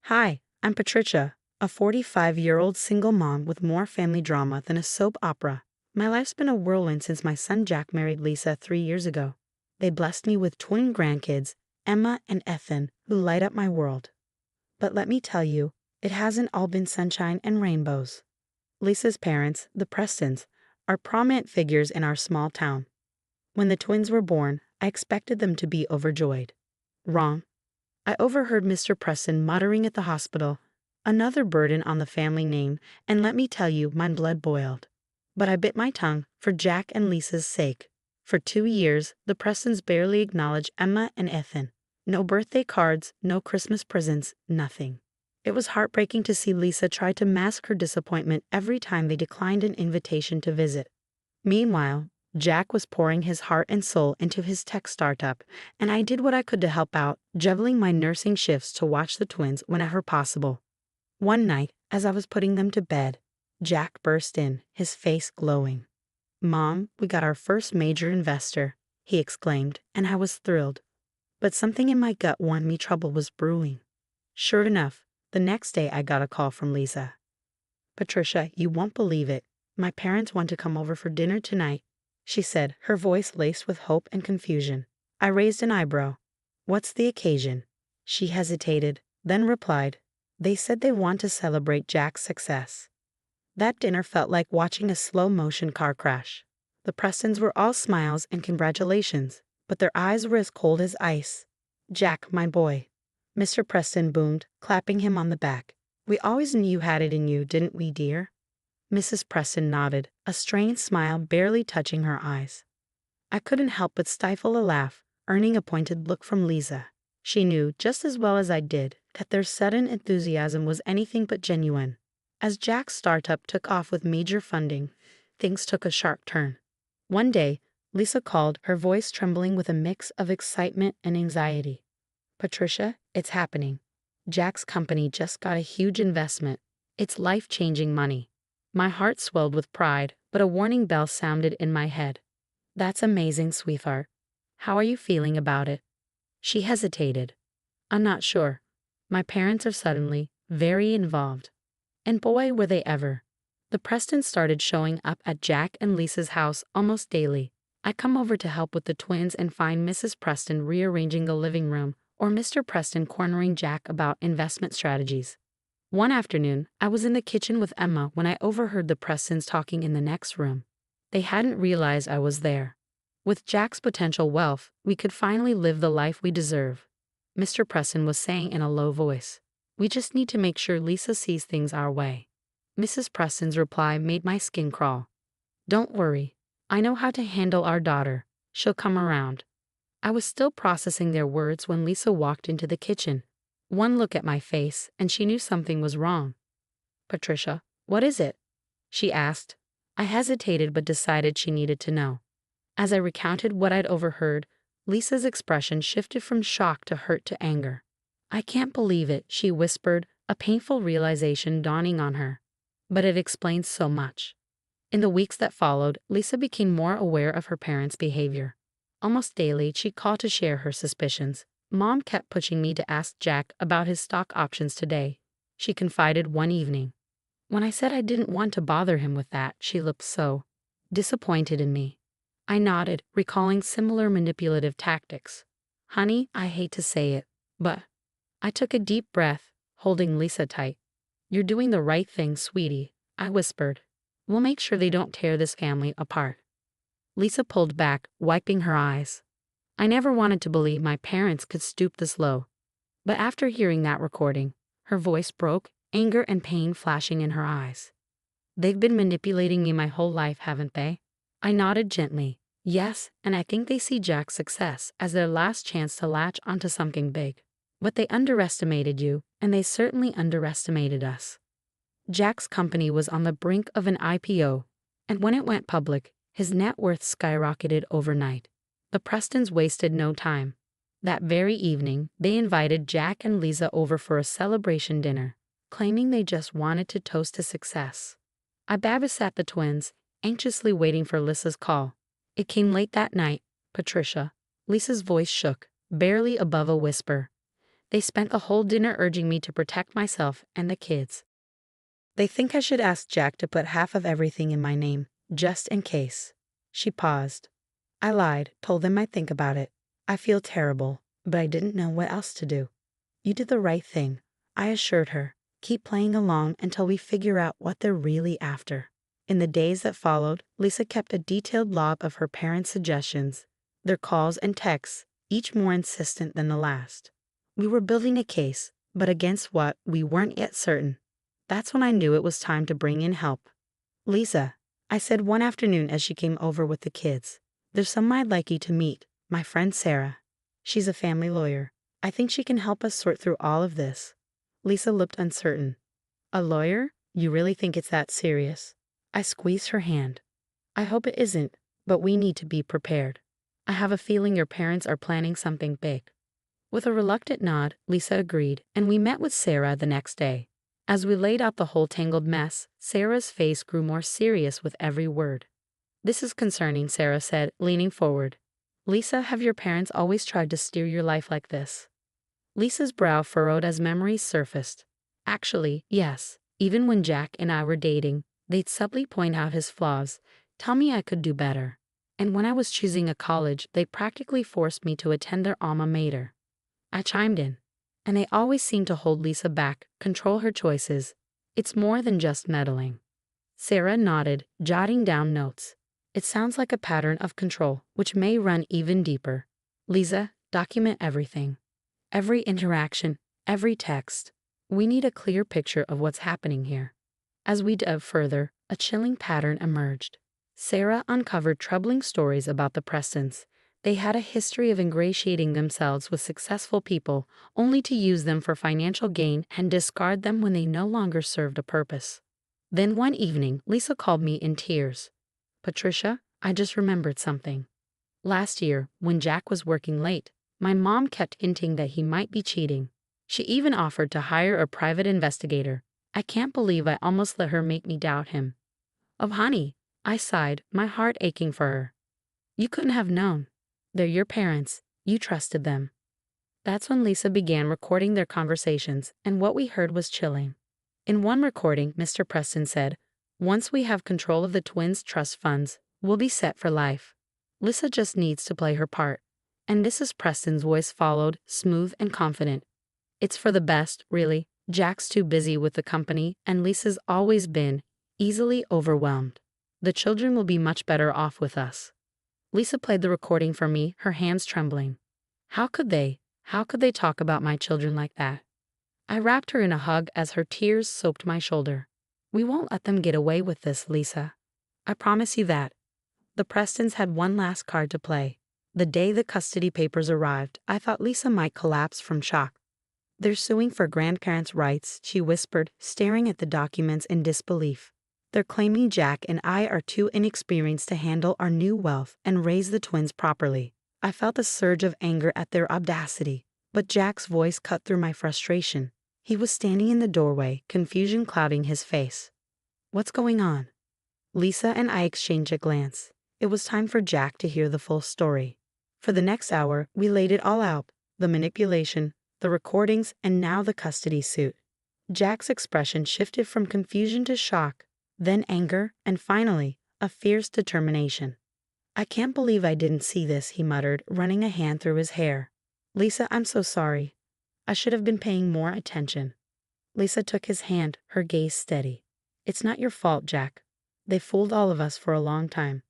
Hi, I'm Patricia, a 45-year-old single mom with more family drama than a soap opera. My life's been a whirlwind since my son Jack married Lisa 3 years ago. They blessed me with twin grandkids, Emma and Ethan, who light up my world. But let me tell you, it hasn't all been sunshine and rainbows. Lisa's parents, the Prestons, are prominent figures in our small town. When the twins were born, I expected them to be overjoyed. Wrong. I overheard Mr. Preston muttering at the hospital, "Another burden on the family name," and let me tell you, my blood boiled. But I bit my tongue, for Jack and Lisa's sake. For 2 years, the Prestons barely acknowledged Emma and Ethan. No birthday cards, no Christmas presents, nothing. It was heartbreaking to see Lisa try to mask her disappointment every time they declined an invitation to visit. Meanwhile, Jack was pouring his heart and soul into his tech startup, and I did what I could to help out, juggling my nursing shifts to watch the twins whenever possible. One night, as I was putting them to bed, Jack burst in, his face glowing. "Mom, we got our first major investor," he exclaimed, and I was thrilled. But something in my gut warned me trouble was brewing. Sure enough, the next day I got a call from Lisa. "Patricia, you won't believe it. My parents want to come over for dinner tonight," she said, her voice laced with hope and confusion. I raised an eyebrow. "What's the occasion?" She hesitated, then replied, "They said they want to celebrate Jack's success." That dinner felt like watching a slow-motion car crash. The Prestons were all smiles and congratulations, but their eyes were as cold as ice. "Jack, my boy," Mr. Preston boomed, clapping him on the back. "We always knew you had it in you, didn't we, dear?" Mrs. Preston nodded, a strained smile barely touching her eyes. I couldn't help but stifle a laugh, earning a pointed look from Lisa. She knew, just as well as I did, that their sudden enthusiasm was anything but genuine. As Jack's startup took off with major funding, things took a sharp turn. One day, Lisa called, her voice trembling with a mix of excitement and anxiety. "Patricia, it's happening. Jack's company just got a huge investment. It's life-changing money." My heart swelled with pride, but a warning bell sounded in my head. "That's amazing, sweetheart. How are you feeling about it?" She hesitated. "I'm not sure. My parents are suddenly very involved." And boy, were they ever. The Prestons started showing up at Jack and Lisa's house almost daily. I'd come over to help with the twins and find Mrs. Preston rearranging the living room, or Mr. Preston cornering Jack about investment strategies. One afternoon, I was in the kitchen with Emma when I overheard the Prestons talking in the next room. They hadn't realized I was there. "With Jack's potential wealth, we could finally live the life we deserve," Mr. Preston was saying in a low voice. "We just need to make sure Lisa sees things our way." Mrs. Preston's reply made my skin crawl. "Don't worry. I know how to handle our daughter. She'll come around." I was still processing their words when Lisa walked into the kitchen. One look at my face, and she knew something was wrong. "Patricia, what is it?" she asked. I hesitated but decided she needed to know. As I recounted what I'd overheard, Lisa's expression shifted from shock to hurt to anger. "I can't believe it," she whispered, a painful realization dawning on her. But it explains so much. In the weeks that followed, Lisa became more aware of her parents' behavior. Almost daily, she called to share her suspicions. "Mom kept pushing me to ask Jack about his stock options today," she confided one evening. When I said I didn't want to bother him with that, she looked so disappointed in me. I nodded, recalling similar manipulative tactics. "Honey, I hate to say it, but..." I took a deep breath, holding Lisa tight. "You're doing the right thing, sweetie," I whispered. "We'll make sure they don't tear this family apart." Lisa pulled back, wiping her eyes. I never wanted to believe my parents could stoop this low. But after hearing that recording, her voice broke, anger and pain flashing in her eyes. "They've been manipulating me my whole life, haven't they?" I nodded gently. "Yes, and I think they see Jack's success as their last chance to latch onto something big. But they underestimated you, and they certainly underestimated us. Jack's company was on the brink of an IPO, and when it went public, his net worth skyrocketed overnight. The Prestons wasted no time. That very evening, they invited Jack and Lisa over for a celebration dinner, claiming they just wanted to toast his success. I babysat the twins, anxiously waiting for Lisa's call. It came late that night. "Patricia," Lisa's voice shook, barely above a whisper. They spent the whole dinner urging me to protect myself and the kids. They think I should ask Jack to put half of everything in my name, just in case. She paused. I lied, told them I'd think about it. I feel terrible, but I didn't know what else to do. You did the right thing, I assured her. Keep playing along until we figure out what they're really after. In the days that followed, Lisa kept a detailed log of her parents' suggestions, their calls and texts, each more insistent than the last. We were building a case, but against what, we weren't yet certain. That's when I knew it was time to bring in help. Lisa, I said one afternoon as she came over with the kids, there's someone I'd like you to meet, my friend Sarah. She's a family lawyer. I think she can help us sort through all of this. Lisa looked uncertain. A lawyer? You really think it's that serious? I squeezed her hand. I hope it isn't, but we need to be prepared. I have a feeling your parents are planning something big. With a reluctant nod, Lisa agreed, and we met with Sarah the next day. As we laid out the whole tangled mess, Sarah's face grew more serious with every word. This is concerning, Sarah said, leaning forward. Lisa, have your parents always tried to steer your life like this? Lisa's brow furrowed as memories surfaced. Actually, yes. Even when Jack and I were dating, they'd subtly point out his flaws, tell me I could do better. And when I was choosing a college, they practically forced me to attend their alma mater. I chimed in. And they always seemed to hold Lisa back, control her choices. It's more than just meddling. Sarah nodded, jotting down notes. It sounds like a pattern of control, which may run even deeper. Lisa, document everything. Every interaction, every text. We need a clear picture of what's happening here. As we dove further, a chilling pattern emerged. Sarah uncovered troubling stories about the Prestons. They had a history of ingratiating themselves with successful people, only to use them for financial gain and discard them when they no longer served a purpose. Then one evening, Lisa called me in tears. Patricia, I just remembered something. Last year, when Jack was working late, my mom kept hinting that he might be cheating. She even offered to hire a private investigator. I can't believe I almost let her make me doubt him. Oh, honey, I sighed, my heart aching for her. You couldn't have known. They're your parents. You trusted them. That's when Lisa began recording their conversations, and what we heard was chilling. In one recording, Mr. Preston said, "Once we have control of the twins' trust funds, we'll be set for life. Lisa just needs to play her part." And Mrs. Preston's voice followed, smooth and confident. "It's for the best, really. Jack's too busy with the company, and Lisa's always been easily overwhelmed. The children will be much better off with us." Lisa played the recording for me, her hands trembling. How could they talk about my children like that? I wrapped her in a hug as her tears soaked my shoulder. We won't let them get away with this, Lisa. I promise you that. The Prestons had one last card to play. The day the custody papers arrived, I thought Lisa might collapse from shock. "They're suing for grandparents' rights," she whispered, staring at the documents in disbelief. "They're claiming Jack and I are too inexperienced to handle our new wealth and raise the twins properly." I felt a surge of anger at their audacity, but Jack's voice cut through my frustration. He was standing in the doorway, confusion clouding his face. "What's going on?" Lisa and I exchanged a glance. It was time for Jack to hear the full story. For the next hour, we laid it all out, the manipulation, the recordings, and now the custody suit. Jack's expression shifted from confusion to shock, then anger, and finally, a fierce determination. "I can't believe I didn't see this," he muttered, running a hand through his hair. "Lisa, I'm so sorry. I should have been paying more attention." Lisa took his hand, her gaze steady. "It's not your fault, Jack. They fooled all of us for a long time."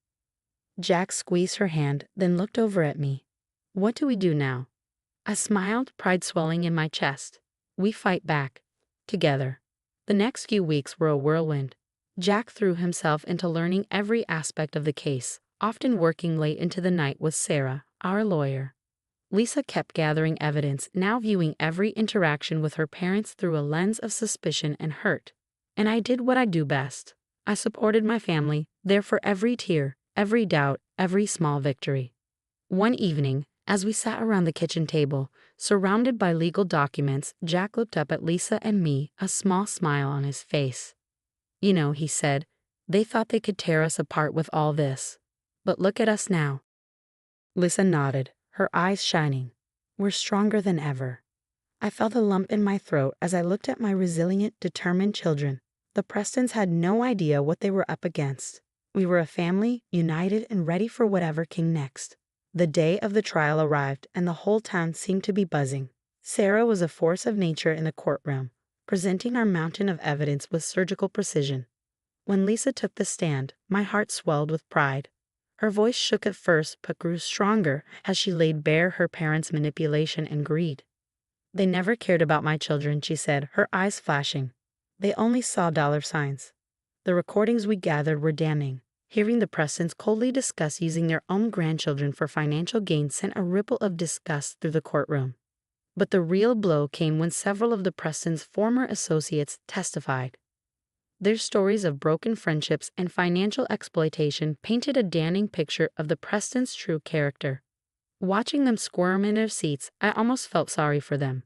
Jack squeezed her hand, then looked over at me. "What do we do now?" I smiled, pride swelling in my chest. "We fight back. Together." The next few weeks were a whirlwind. Jack threw himself into learning every aspect of the case, often working late into the night with Sarah, our lawyer. Lisa kept gathering evidence, now viewing every interaction with her parents through a lens of suspicion and hurt. And I did what I do best. I supported my family, there for every tear, every doubt, every small victory. One evening, as we sat around the kitchen table, surrounded by legal documents, Jack looked up at Lisa and me, a small smile on his face. "You know," he said, "they thought they could tear us apart with all this. But look at us now." Lisa nodded, her eyes shining. "We're stronger than ever." I felt a lump in my throat as I looked at my resilient, determined children. The Prestons had no idea what they were up against. We were a family, united and ready for whatever came next. The day of the trial arrived, and the whole town seemed to be buzzing. Sarah was a force of nature in the courtroom, presenting our mountain of evidence with surgical precision. When Lisa took the stand, my heart swelled with pride. Her voice shook at first but grew stronger as she laid bare her parents' manipulation and greed. "They never cared about my children," she said, her eyes flashing. "They only saw dollar signs." The recordings we gathered were damning. Hearing the Prestons coldly discuss using their own grandchildren for financial gain sent a ripple of disgust through the courtroom. But the real blow came when several of the Prestons' former associates testified. Their stories of broken friendships and financial exploitation painted a damning picture of the Prestons' true character. Watching them squirm in their seats, I almost felt sorry for them.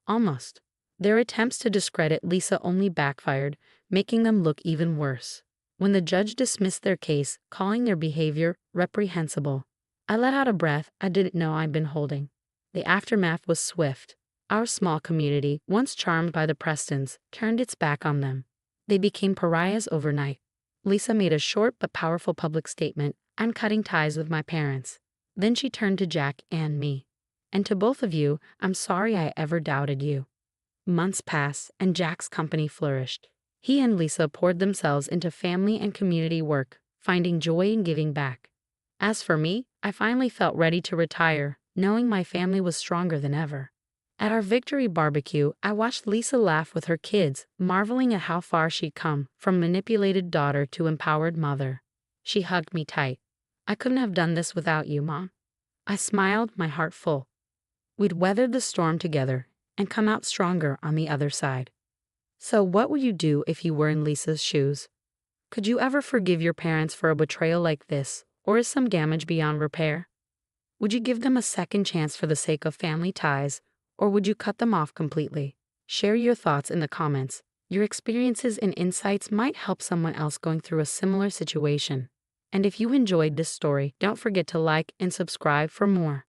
Almost. Their attempts to discredit Lisa only backfired, making them look even worse. When the judge dismissed their case, calling their behavior reprehensible, I let out a breath I didn't know I'd been holding. The aftermath was swift. Our small community, once charmed by the Prestons, turned its back on them. They became pariahs overnight. Lisa made a short but powerful public statement: "I'm cutting ties with my parents." Then she turned to Jack and me. "And to both of you, I'm sorry I ever doubted you." Months passed, and Jack's company flourished. He and Lisa poured themselves into family and community work, finding joy in giving back. As for me, I finally felt ready to retire, knowing my family was stronger than ever. At our victory barbecue, I watched Lisa laugh with her kids, marveling at how far she'd come, from manipulated daughter to empowered mother. She hugged me tight. "I couldn't have done this without you, Mom." I smiled, my heart full. We'd weathered the storm together and come out stronger on the other side. So what would you do if you were in Lisa's shoes? Could you ever forgive your parents for a betrayal like this, or is some damage beyond repair? Would you give them a second chance for the sake of family ties, or would you cut them off completely? Share your thoughts in the comments. Your experiences and insights might help someone else going through a similar situation. And if you enjoyed this story, don't forget to like and subscribe for more.